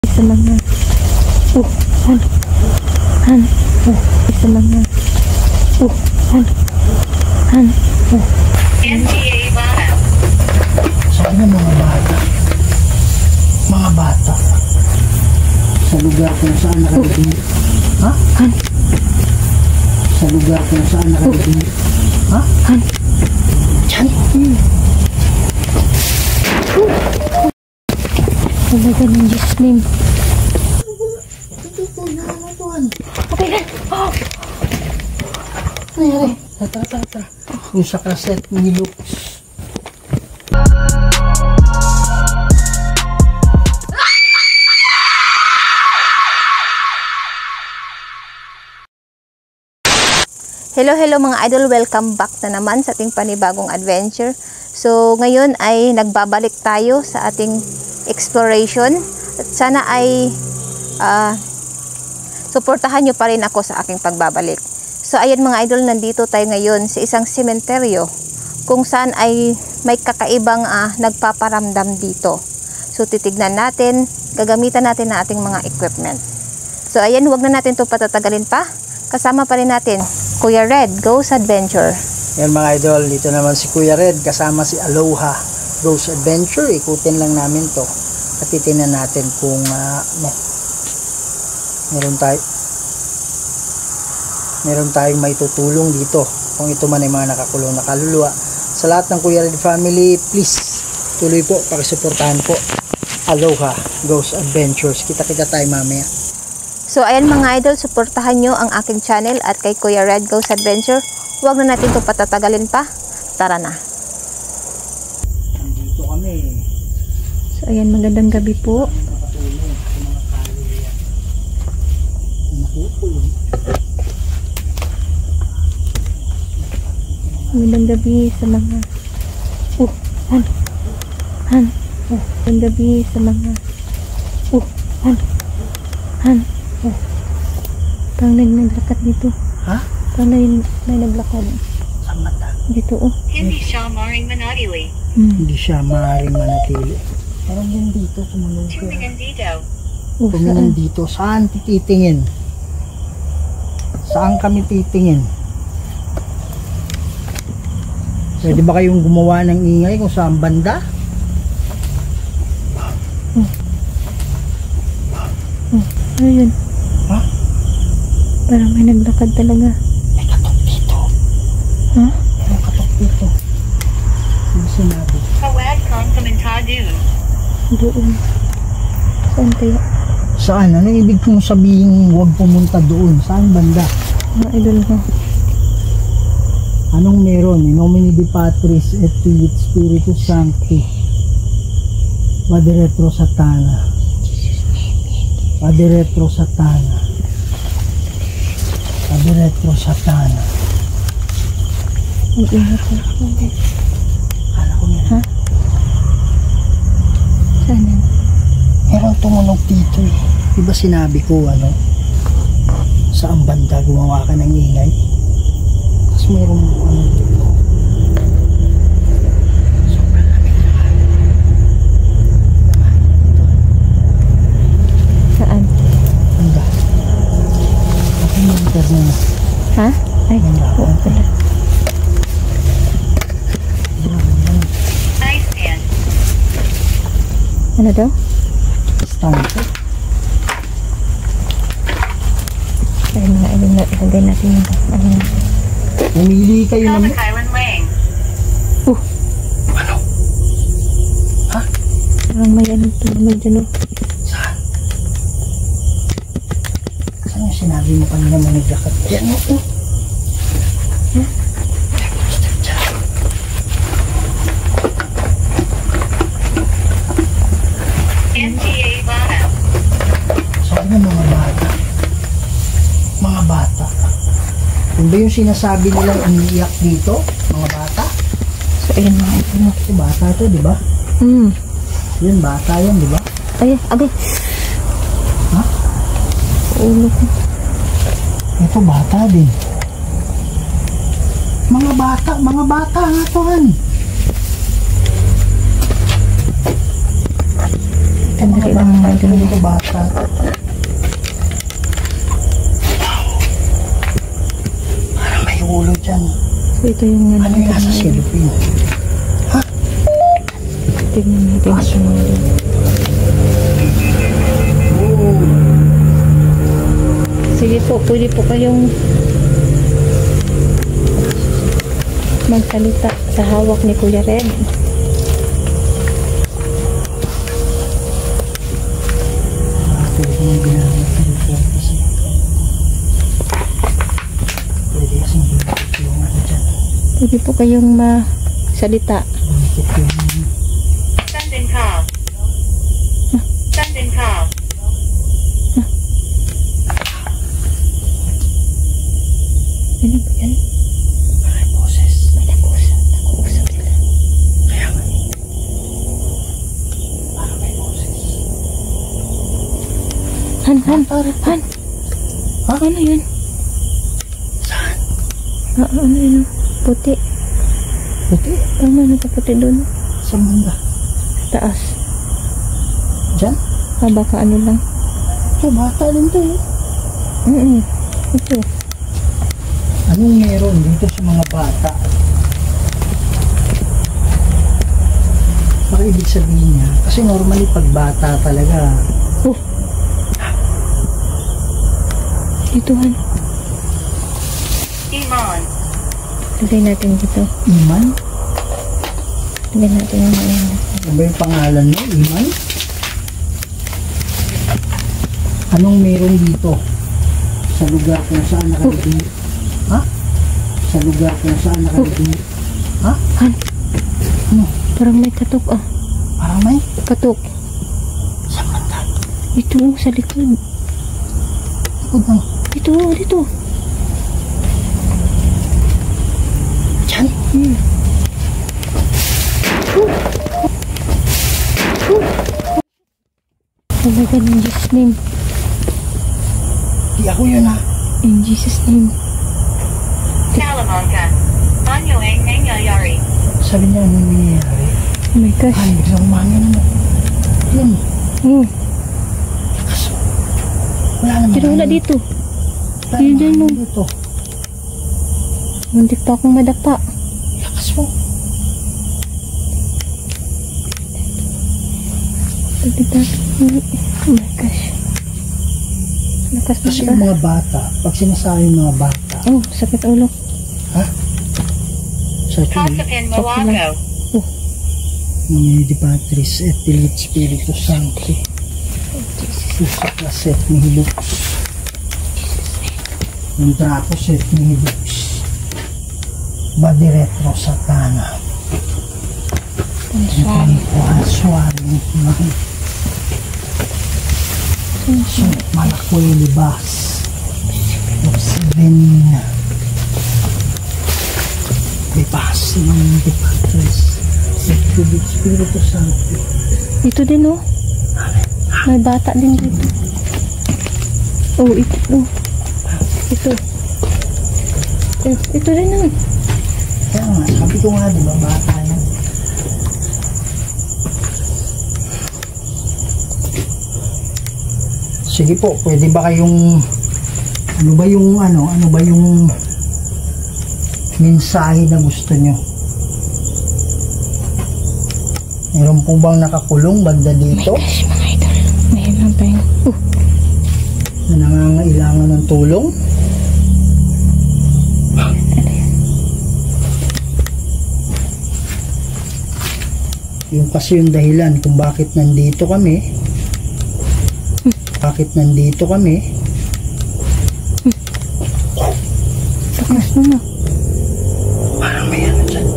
Isa mga isa mga NTA Bata. Sana mga bata sa lugar kung saan nakarating. Ha? Sa lugar kung saan nakarating. Ha? Diyan. Talaga ng Diyos name. Ito na tuwan. Okay lang. Nangyari? Tara. Yung sa cassette ni Lux. Hello mga idol, welcome back na naman sa ating panibagong adventure. So ngayon ay nagbabalik tayo sa ating exploration at sana ay suportahan nyo pa rin ako sa aking pagbabalik. So ayan mga idol, nandito tayo ngayon sa isang sementeryo kung saan ay may kakaibang nagpaparamdam dito. So titignan natin, gagamitan natin ng ating mga equipment. So ayan, huwag na natin ito patatagalin pa. Kasama pa rin natin Kuya Red Goes Adventure. Yan mga idol, dito naman si Kuya Red kasama si Aloha Goes Adventure. Ikutin lang namin to at titingnan natin kung meron tayong may tutulong dito kung ito man ay mga nakakulong na kaluluwa. Sa lahat ng Kuya Red family, please tuloy po, pakisuportahan po Aloha Goes Adventures. Kita-kita tayo mamaya. So ayan mga idol, suportahan nyo ang aking channel at kay Kuya Red Goes Adventure. Huwag na natin ito patatagalin pa. Tara na. Nandito kami. So ayan, magandang gabi po. Magandang gabi sa mga magandang gabi sa mga parang naglakad dito. Ha? Parang may naglakad. Saan mata? Dito Hindi siya maring manatili. Hindi siya maaaring manatili. Parang yan dito, kumunong ka. Tumingin dito. Tumingin dito. Saan titingin? Saan kami titingin? Pwede ba kayong gumawa ng ingay kung saan banda? Ano yun? Ha? Parang may naglakad talaga. May katok dito. Ha? May katok dito. Ano sinabi? Kawag kang komentado. Doon. Saan kaya? Saan? Ano ibig kong sabihin huwag pumunta doon? Saan banda? Mga idol ko. Anong meron? In nomine di Patris et Filii Spiritus Sancti. Vade retro Satana. Vade retro Satana. Vade retro Satana. Mag-ingat ko. Kala ko meron. Ha? Saan yan? Meron tumunog dito eh. Diba sinabi ko saan banda gumawa ka ng ingay? Tapos meron dito. Sobrang lamig na. Saan? Banda. Ako yung internet. Ha? Ay, oo pala. I stand. Ano daw? Stand ko. Ay, mga idol, ilagay natin yung natin. Pumili kayo ng... Comic Island Wing. Ano? Ha? Parang may tumamay dyan. Saan? Saan yung sinabi mo kanina na naglakat? Yan o. NTA Bata. Sabi ng mga bata. Mga bata. Kung ba yung sinasabi nilang umiiyak dito? Mga bata? So, ayan mga idol. Ito bata to, di ba? Yun, bata yan, di ba? Ayan, agay. Ha? Ulo ko. Ito bata din. Mga bata nga to han. Dali lang mga idol. Ito bata. Parang may ulo dyan. So ito yung Ano yung nasa silupin? tignan natin siya mga idol. Sige po, pwede po kayong magsalita sa hawak ni Kuya Red. Pwede kong ginamit sa report kasi. Pwede kasing ginamit yung ano dyan. Pwede po kayong masalita. Ginamit yung Send in call. Send in call. Ano ba yan? may boses. Nag-uusap sila. Kaya nga. Parang may boses. Han. Ha? Ano yun? Saan? Ano yun? Puti. Puti. Ano nakaputi doon? Sa banda. Taas. Dyan? Baka ano lang. Ito, bata din to. Ito. Anong meron dito sa mga bata? Baka ibig sabihin niya, kasi normally pag bata talaga, Dito, Han. Iman. Lagay natin dito. Iman? Lagay natin yung mga yan. Ano ba yung pangalan mo? Iman? Anong meron dito? Sa lugar kung saan nakalagay? Ha? Sa lugar kung saan nakalagay? Ha? Han. Ano? Parang may katok ah. Parang may? Katok. Sa banda. Ito sa likod. Likod ng Dito. dyan? Oh my God, in Jesus' name. Di ako yun ha. In Jesus' name. Salamanca. Anyoang nangyayari. Sabi niya, anong nangyayari? Oh my gosh. Ay, biglang umangin na. Yun. Lakas. Wala naman. Pero wala dito. Wala Yun naman dyan mo. dito. Muntik pa akong madapa. Lakas mo. Oh my gosh. Lakas na Kasi siya. yung mga bata, pag sinasabi yung mga bata, Oh, sakit ulo. sa tuloy, Kasapin Malaco. Nomine Patris et Filii Spiritus Sancti, Susaplas et Nihilux, Intratus et Nihilux, Badiretro Satana, Suaring Mahi, Malakoy Libas, Obsivenina, Libas, Nomine Patris et Filii Spiritus Sancti. Ito din oh. May bata din dito. Oh, ito. Oh. Ito. Ito din oh. Kaya nga, sabi ko nga, di ba, bata yan. Sige po, pwede ba kayong, ano ba yung mensahe na gusto nyo? Meron po bang nakakulong banda dito Gosh, mga idol. Mayroon tayong... na nangangailangan ng tulong? Yung kasi yung dahilan kung bakit nandito kami. Takas mo. Parang may ano dyan.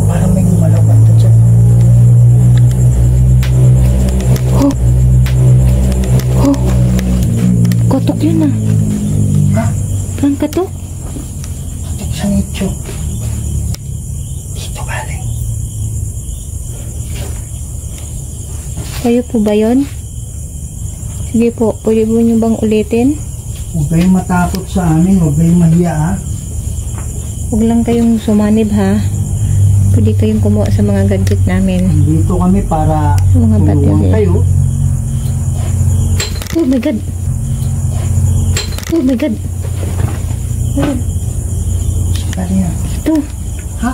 Parang may gumalaw banda dyan. Oh. Katok yun ah. Ha? Parang katok. Ito sa nicho. Dito galing. Kayo po ba yun? Sige po, pwede po nyo bang ulitin? Huwag kayong matakot sa amin. Huwag kayong mahiya ha. Huwag lang kayong sumanib ha. dito yung kumuha sa mga gadget namin. Dito kami para Mga tulungan battery. kayo. Oh my God. Oh my God. Oh, Ano yan? ito. Ha?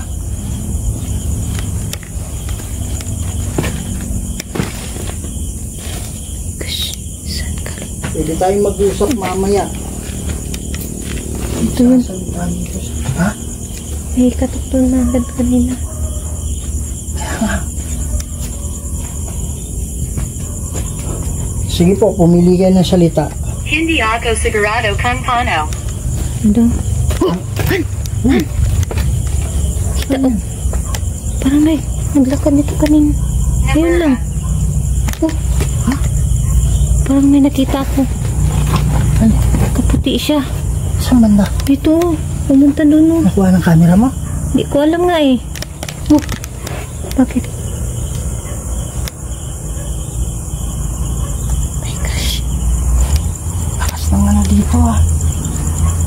Gosh, saan galing? Pwede tayong mag-usap mamaya. Ito yun. Sasalita dito sa... Ha? May katukton na agad kanina. Kaya nga. Sige po, pumili kayo ng salita. Hindi ako sigurado kung paano. Ano? Kita oh. Parang may naglakad nito kanina. Ayun lang. Oh. Ha? Parang may nakita ako. Ano? Kaputi siya. Saan banda? Dito. Pumunta doon. Oh. Nakuha ng camera mo? Hindi ko alam nga eh. Oh. Bakit? My gosh. Lakas ng ano dito ah.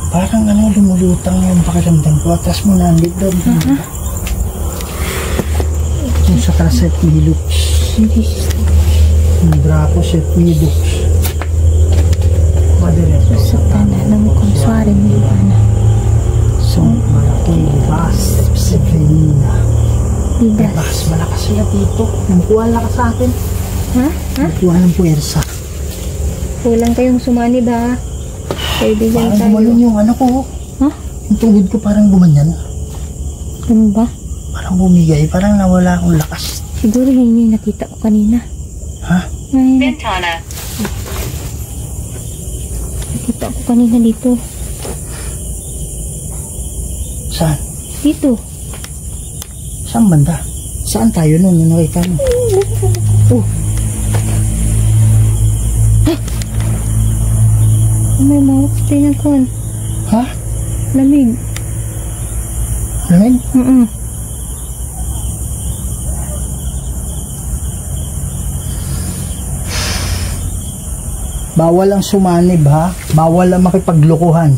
Parang ano, lumulutang yung pakiramdam ko. Atras mo na, andit doon. Yung sa Set Milux. Yung Draco Set Milux. Madalas. Sa tanda ng konswari mo yung So, malaki. Bas. Severina. Bidas. Bas, malakas sila dito. Namukuha lakas sa akin. Ha? Ha? Namukuha ng puwersa. Kulang kayong sumani ba? Kaibigan Parang tayo. gumanon yung ano ko. Ha? Yung tuhod ko parang gumanyan. Ano ba? Parang bumigay. Parang nawala akong lakas. Siguro yun yung nakita ko kanina. Ha? Ay, Ventana. nakita ko kanina dito. Saan? Dito. Saan banda? Saan tayo nun? Yung nakita mo? Oh. May mawak din yung kon. Ha? Lamig. Lamig? Bawal ang sumanib ha. Bawal ang makipaglokohan.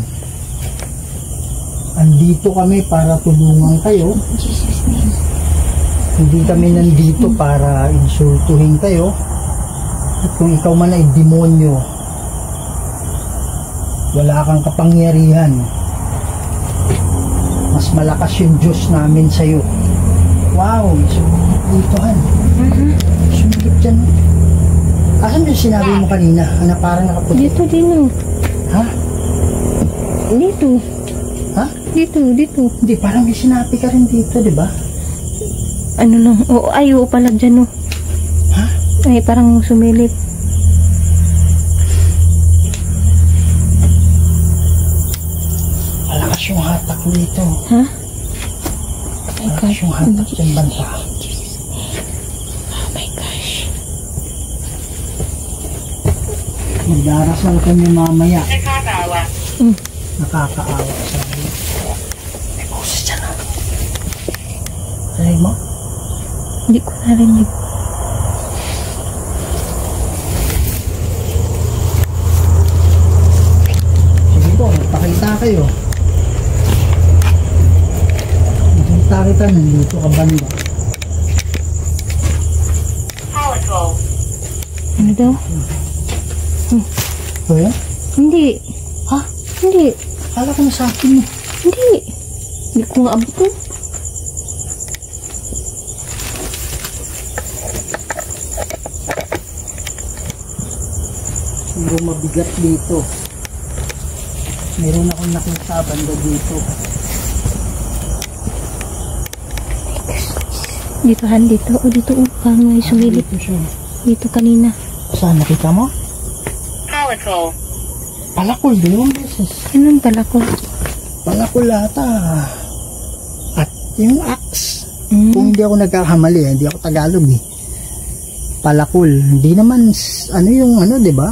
Andito kami para tulungan kayo. Jesus name. Hindi kami nandito para insultuhin kayo. At kung ikaw man ay demonyo, wala kang kapangyarihan. Mas malakas yung Diyos namin sa'yo. Wow, sumilip dito han. Sumilip dyan. Asan yung sinabi mo kanina? Na parang nakaputi. Dito din oh. Ha? Dito. Ha? Dito, dito. Hindi, parang may sinabi ka rin dito, di ba? Ano lang. Oh, ay, oo pala dyan oh. Ha? Ay, parang sumilip. Malakas yung hatak dito. Ha? Oh my Malakas yung hatak dyan banda. Oh my gosh. Magdarasal kami mamaya. Nakakawa. Nakakaawa sa akin. May boses dyan ha. Aray mo? Hindi ko narinig. Sige po, magpakita kayo. Magpakita kita, nandito ka banda. Holoco. Ano daw? So yan? Hindi. Ha? Hindi. Kala ko na sa akin mo. Hindi. Hindi ko nga abot oh. Siguro mabigat dito. Meron akong nakita banda dito. Dito han, dito. O dito oh. Parang may sumilip. Dito siya. Dito kanina. Saan nakita mo? Holoco. Palakol, dalawang beses. Ganun pala ko. Palakol ata. At yung axe. Mm. Kung hindi ako nagkakamali, hindi ako Tagalog eh. Palakol. Hindi naman, ano yung ano, di ba?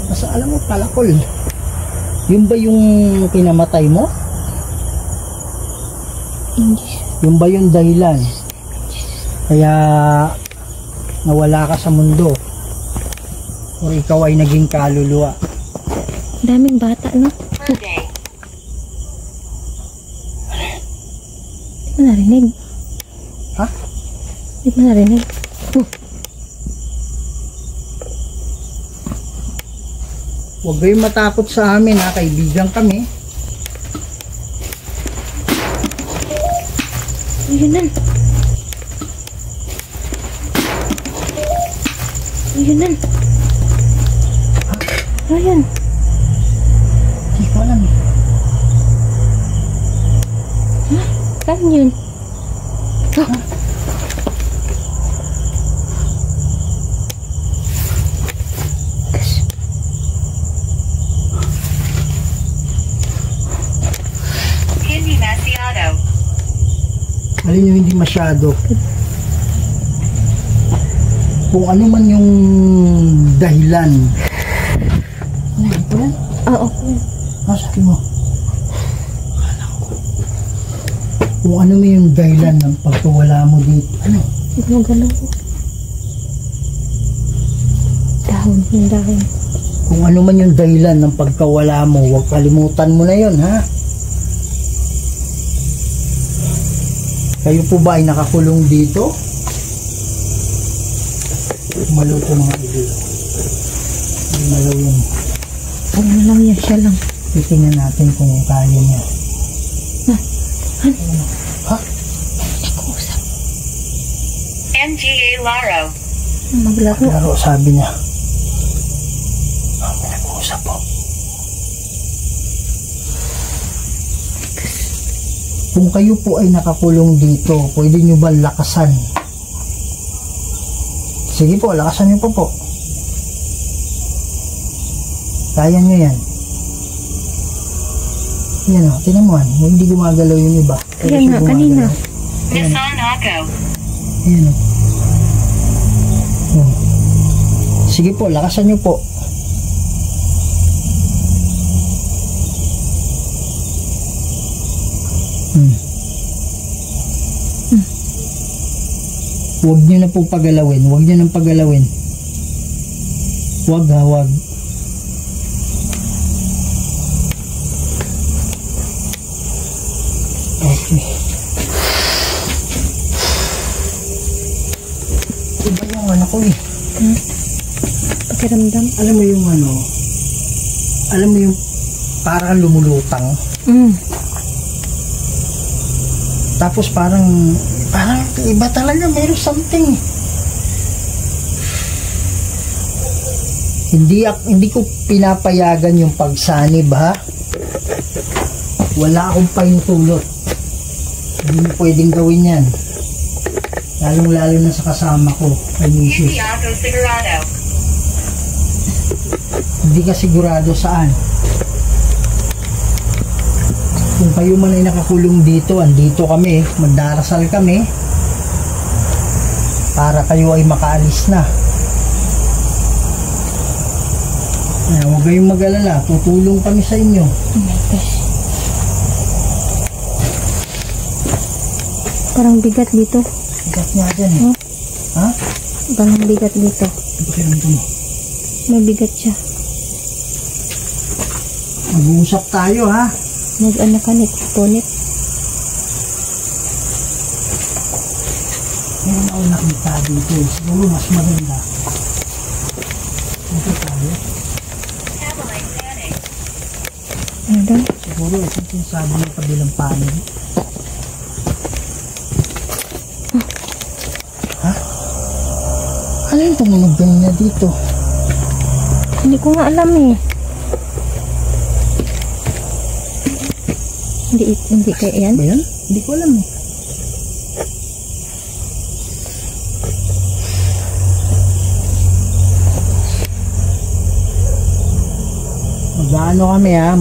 Basta alam mo, palakol. Yun ba yung kinamatay mo? Hindi. Yun ba yung dahilan? Kaya nawala ka sa mundo? O ikaw ay naging kaluluwa? Daming bata, no? Birthday. mo narinig? Ha? Di mo narinig? Huwag kayong matakot sa amin ha, kaibigan kami. Ayun na. Ayun na. Ayun. Hindi ko alam. Saan yun? Hindi masyado. Alin yung hindi masyado? Kung ano man yung dahilan. Ano ito yan? Oo. Sabi mo. Kung ano man yung dahilan ng pagkawala mo dito. Ano? Gumagalaw. Dahon. Yung dahon. Kung ano man yung dahilan ng pagkawala mo, huwag kalimutan mo na yun, ha? Kayo po ba ay nakakulong dito? Malaw po mga idol. Malaw yun. Ano lang yan, siya lang. Titingnan natin kung kaya niya. Ha? Nag-uusap. MGA Laro. Maglaro. Laro, sabi niya. May nag-uusap po. Kung kayo po ay nakakulong dito, pwede nyo ba lakasan? Sige po, lakasan nyo po. Kaya nyo yan. Yan o, tinan mo. Hindi gumagalaw yung iba. Kaya nga, kanina. Nissan Akko. Yan o. Hmm. Sige po, lakasan nyo po. Huwag nyo na po pagalawin. Huwag nyo nang pagalawin. Huwag ha, huwag. Okay. Iba yung ano ko eh. Pakiramdam. Alam mo yung ano, alam mo yung parang lumulutang. Tapos parang iba talaga, mayroon something. Hindi ko pinapayagan yung pagsanib ha. Wala akong pahintulot. Hindi mo pwedeng gawin yan. Lalong lalo na sa kasama ko, Vinicius. Hindi Akko Sigurado. Hindi ka sigurado saan. Kung kayo man ay nakakulong dito, andito kami, magdarasal kami para kayo ay makaalis na. Huwag kayong mag-alala, tutulong kami sa inyo. Oh my gosh. Parang bigat dito. Bigat nga dyan eh. Ha? Parang bigat dito. Pakiramdam mo. May bigat siya. Mag-uusap tayo ha. Mag-ano ka, punit. Meron ako nakita dito. Siguro mas maganda. Ito tayo. Satellite panic. Ano daw? Siguro ito yung sabi ng kabilang panig. Ha? Ano yung tumunog ganyan dito? Hindi ko nga alam eh. Hindi kaya yan? Ba yan? Hindi ko alam eh. Mag-ano kami ha,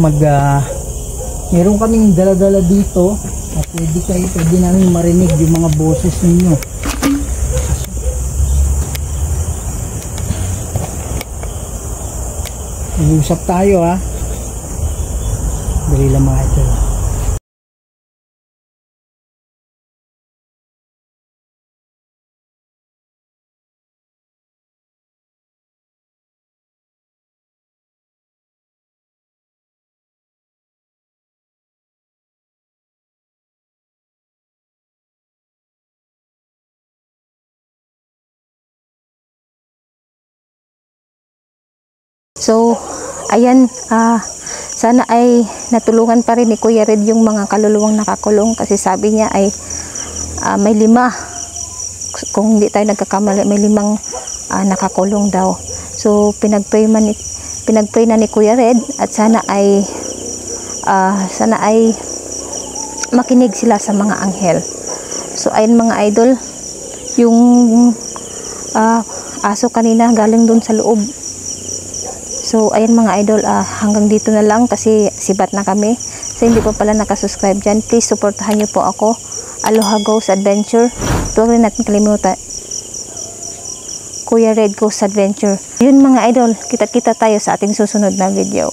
meron kaming dala-dala dito at pwede namin marinig yung mga boses ninyo. Mag-usap tayo ha. Dali lang mga ito. So, ayan, sana ay natulungan pa rin ni Kuya Red yung mga kaluluwang nakakulong kasi sabi niya ay may 5. Kung hindi tayo nagkakamali, may 5 nakakulong daw. So, pinagpray na ni Kuya Red at sana ay makinig sila sa mga anghel. So, ayun mga idol, yung aso kanina galing dun sa loob. So, ayun mga idol, hanggang dito na lang kasi sibat na kami. So, hindi pa pala nakasubscribe dyan, please supportahan niyo po ako. Aloha Ghost Adventure. Huwag rin natin kalimutan Kuya Red Ghost Adventure. Yun mga idol, kita-kita tayo sa ating susunod na video.